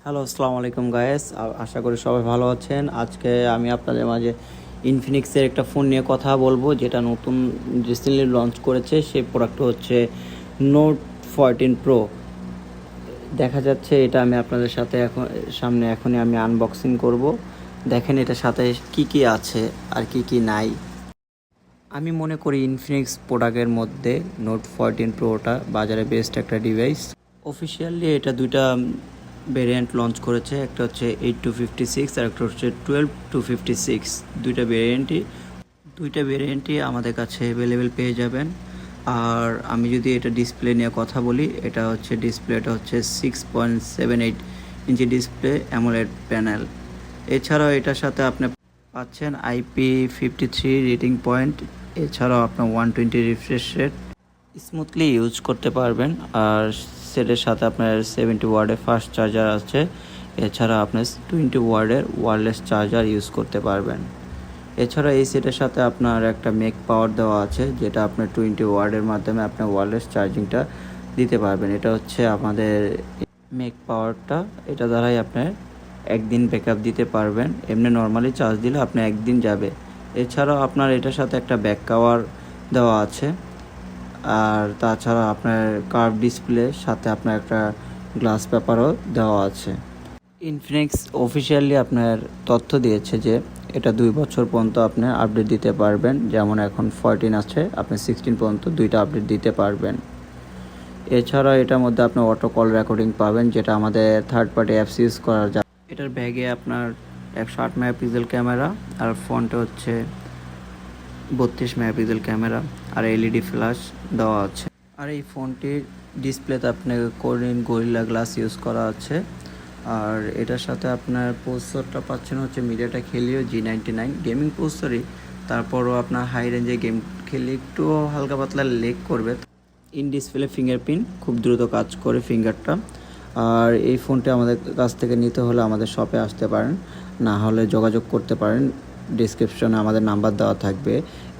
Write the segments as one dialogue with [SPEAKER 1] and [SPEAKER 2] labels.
[SPEAKER 1] Hello, আসসালামু আলাইকুম guys. আশা করি সবাই ভালো আছেন। আজকে আমি আপনাদের মাঝে ইনফিনিক্সের একটা ফোন নিয়ে কথা বলবো, যেটা নতুন রিসেন্টলি লঞ্চ করেছে। সেই প্রোডাক্টটা হচ্ছে নোট 14 প্রো। দেখা যাচ্ছে এটা আমি আপনাদের সাথে এখনই আমি আনবক্সিং করব। দেখেন এটার সাথে কি কি আছে আর কি কি নাই। আমি মনে করি ইনফিনিক্স প্রোডাক্টের মধ্যে নোট 14 প্রোটা বাজারে বেস্ট একটা ডিভাইস। অফিসিয়ালি এটা দুইটা ভেরিয়েন্ট লঞ্চ করেছে, একটা হচ্ছে 8256 আর একটা হচ্ছে 12256। দুইটা ভেরিয়েন্টই আমাদের কাছে অ্যাভেলেবেল পেয়ে যাবেন। আর আমি যদি এটা ডিসপ্লে নিয়ে কথা বলি, এটা হচ্ছে ডিসপ্লেটা হচ্ছে 6.78 ইঞ্চি ডিসপ্লে, অ্যামোলেড প্যানেল। এছাড়াও এটার সাথে আপনি পাচ্ছেন IP53 রেটিং পয়েন্ট। এছাড়াও আপনার 120 রিফ্রেশ রেট, স্মুথলি ইউজ করতে পারবেন। আর সেটের সাথে আপনার 70 ওয়ার্ডের ফাস্ট চার্জার আছে। এছাড়া আপনার 20 ওয়ার্ডের ওয়্যারলেস চার্জার ইউজ করতে পারবেন। এছাড়া এই সেটের সাথে আপনার একটা মেক পাওয়ার দেওয়া আছে, যেটা আপনার 20 ওয়ার্ডের মাধ্যমে আপনার ওয়্যারলেস চার্জিংটা দিতে পারবেন। এটা হচ্ছে আমাদের মেক পাওয়ারটা, এটা দ্বারাই আপনার একদিন ব্যাকআপ দিতে পারবেন। এমনি নর্মালি চার্জ দিলে আপনার একদিন যাবে। এছাড়াও আপনার এটার সাথে একটা ব্যাক কভার দেওয়া আছে। আর তাছাড়া আপনার কার্ভ ডিসপ্লে সাথে আপনার একটা গ্লাস পেপারও দেওয়া আছে। ইনফিনিক্স অফিসিয়ালি আপনার তথ্য দিয়েছে যে এটা 2 বছর পর্যন্ত আপনি আপডেট দিতে পারবেন। যেমন এখন 14 আছে, আপনি 16 পর্যন্ত দুইটা আপডেট দিতে পারবেন। এছাড়া এটার মধ্যে আপনি অটো কল রেকর্ডিং পাবেন, যেটা আমাদের থার্ড পার্টি অ্যাপস ইউজ করা যায়। এটার ব্যাগে আপনার 108 মেগাপিক্সেল ক্যামেরা, আর ফ্রন্টে হচ্ছে 32 মেগাপিক্সেল ক্যামেরা আর এলইডি ফ্ল্যাশ দেওয়া আছে। আর এই ফোনটির ডিসপ্লেতে আপনার কোরিয়ান গরিলা গ্লাস ইউজ করা আছে। আর এটার সাথে আপনার প্রসেসরটা পাচ্ছেন হচ্ছে মিডিয়াটেক হেলিও G99 গেমিং প্রসেসরই। তারপরও আপনার হাই রেঞ্জে গেম খেলে একটু হালকা পাতলা লেগ করবে। ইন ডিসপ্লে ফিঙ্গারপ্রিন্ট খুব দ্রুত কাজ করে ফিঙ্গারটা। আর এই ফোনটি আমাদের কাছ থেকে নিতে হলে আমাদের শপে আসতে পারেন, না হলে যোগাযোগ করতে পারেন। ডিসক্রিপশনে আমাদের নাম্বার দেওয়া থাকবে।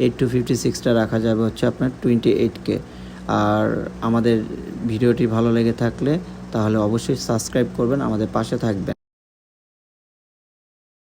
[SPEAKER 1] 8256টা রাখা যাবে হচ্ছে আপনার 28K। আর আমাদের ভিডিওটি ভালো লেগে থাকলে তাহলে অবশ্যই সাবস্ক্রাইব করবেন, আমাদের পাশে থাকবেন।